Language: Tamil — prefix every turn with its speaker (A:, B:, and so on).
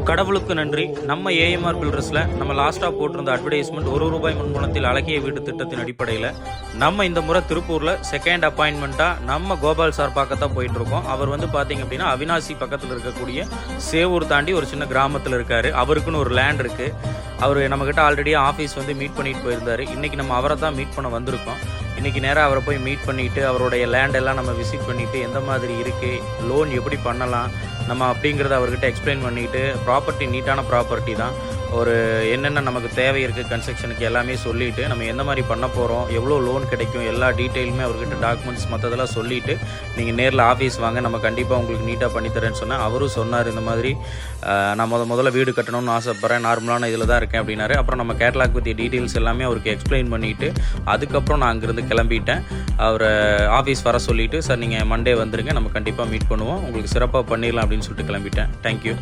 A: கடவுளுக்கு நன்றி. நம்ம ஏஎம்ஆர் பில்டர்ஸில் நம்ம லாஸ்ட்டாக போட்டிருந்த அட்வர்டைஸ்மெண்ட் ₹1 முன்பணத்தில் அழகிய வீடு திட்டத்தின் அடிப்படையில் நம்ம இந்த முறை திருப்பூரில் செகண்ட் அப்பாயின்மெண்ட்டாக நம்ம கோபால் சார் பார்க்கத்தான் போயிட்டுருக்கோம். அவர் வந்து பார்த்திங்க அப்படின்னா அவினாசி பக்கத்தில் இருக்கக்கூடிய சேவூர் தாண்டி ஒரு சின்ன கிராமத்தில் இருக்கார். அவருக்குன்னு ஒரு லேண்ட் இருக்குது. அவர் நம்மக்கிட்ட ஆல்ரெடி ஆஃபீஸ் வந்து மீட் பண்ணிட்டு போயிருந்தார். இன்றைக்கி நம்ம அவரை தான் மீட் பண்ண வந்திருக்கோம். இன்றைக்கி நேராக அவரை போய் மீட் பண்ணிவிட்டு அவருடைய லேண்டெல்லாம் நம்ம விசிட் பண்ணிவிட்டு எந்த மாதிரி இருக்குது, லோன் எப்படி பண்ணலாம் நம்ம அப்படிங்கிறத அவர்கிட்ட எக்ஸ்பிளைன் பண்ணிவிட்டு, ப்ராப்பர்ட்டி நீட்டான ப்ராப்பர்ட்டி தான், ஒரு என்னென்ன நமக்கு தேவை இருக்குது கன்ஸ்ட்ரக்ஷனுக்கு எல்லாமே சொல்லிவிட்டு நம்ம எந்த மாதிரி பண்ண போகிறோம், எவ்வளோ லோன் கிடைக்கும், எல்லா டீட்டெயிலுமே அவர்கிட்ட டாக்குமெண்ட்ஸ் மற்றதெல்லாம் சொல்லிவிட்டு நீங்கள் நேரில் ஆஃபீஸ் வாங்க, நம்ம கண்டிப்பாக உங்களுக்கு நீட்டாக பண்ணித்தரேன்னு சொன்னேன். அவரும் சொன்னார் இந்த மாதிரி நான் முதல்ல வீடு கட்டணும்னு ஆசைப்பட்றேன், நார்மலான இதில் தான் இருக்கேன் அப்படின்னாரு. அப்புறம் நம்ம கேட்லாக் பற்றிய டீட்டெயில்ஸ் எல்லாமே அவருக்கு எக்ஸ்பிளைன் பண்ணிவிட்டு அதுக்கப்புறம் நான் அங்கேருந்து கிளம்பிட்டேன். அவரை ஆஃபீஸ் வர சொல்லிவிட்டு, சார் நீங்கள் மண்டே வந்துருங்க, நம்ம கண்டிப்பாக மீட் பண்ணுவோம், உங்களுக்கு சிறப்பாக பண்ணிடலாம் அப்படின்னு சொல்லிட்டு கிளம்பிட்டேன். தேங்க்யூ.